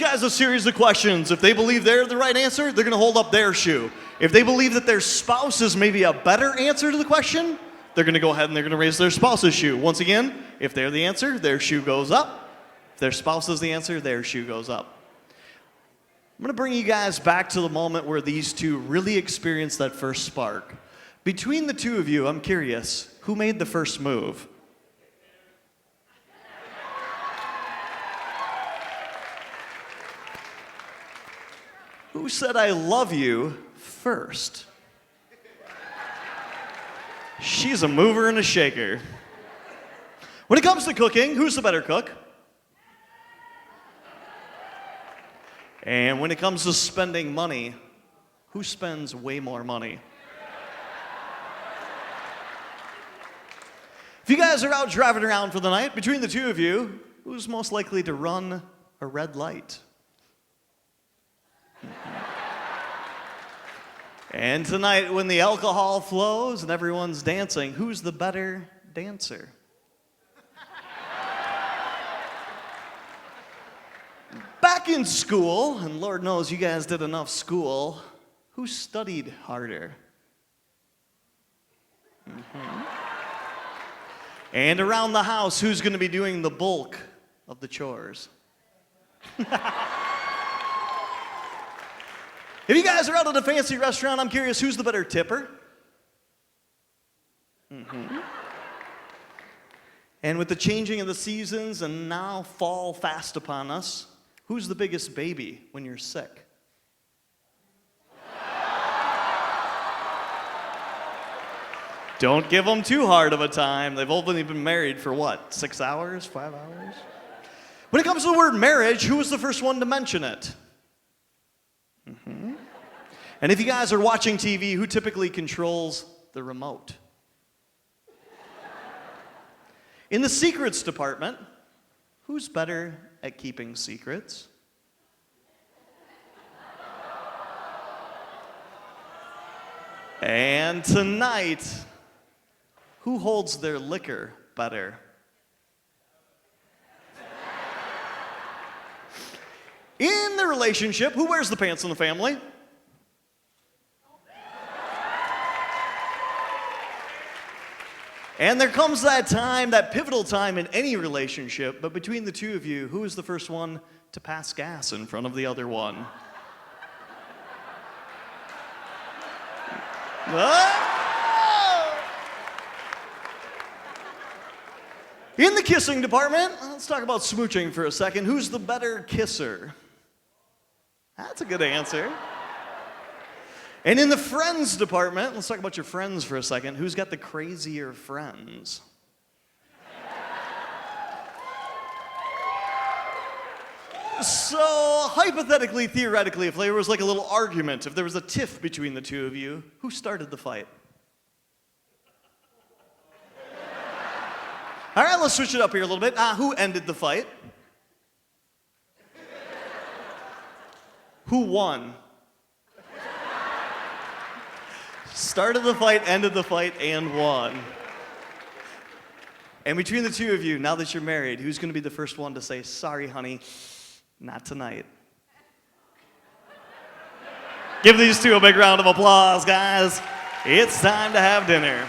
guys a series of questions. If they believe they're the right answer, they're going to hold up their shoe. If they believe that their spouse is maybe a better answer to the question, they're going to go ahead and they're going to raise their spouse's shoe. Once again, if they're the answer, their shoe goes up. If their spouse is the answer, their shoe goes up. I'm going to bring you guys back to the moment where these two really experienced that first spark. Between the two of you, I'm curious, who made the first move? Who said I love you first? She's a mover and a shaker. When it comes to cooking, who's the better cook? And when it comes to spending money, who spends way more money? If you guys are out driving around for the night, between the two of you, who's most likely to run a red light? And tonight, when the alcohol flows and everyone's dancing, who's the better dancer? Back in school, and Lord knows you guys did enough school, who studied harder? And around the house, who's going to be doing the bulk of the chores? If you guys are out at a fancy restaurant, I'm curious, who's the better tipper? And with the changing of the seasons and now fall fast upon us, who's the biggest baby when you're sick? Don't give them too hard of a time. They've only been married for what, 6 hours, 5 hours? When it comes to the word marriage, who was the first one to mention it? And if you guys are watching TV, who typically controls the remote? In the secrets department, who's better at keeping secrets? And tonight, who holds their liquor better? In the relationship, who wears the pants in the family? And there comes that time, that pivotal time in any relationship, but between the two of you, who is the first one to pass gas in front of the other one? In the kissing department, let's talk about smooching for a second. Who's the better kisser? That's a good answer. And in the friends department, let's talk about your friends for a second. Who's got the crazier friends? So, hypothetically, theoretically, if there was like a little argument, if there was a tiff between the two of you, who started the fight? All right, let's switch it up here a little bit. Who ended the fight? Who won? Started the fight, ended the fight, and won. And between the two of you, now that you're married, who's going to be the first one to say, sorry, honey, not tonight? Give these two a big round of applause, guys. It's time to have dinner.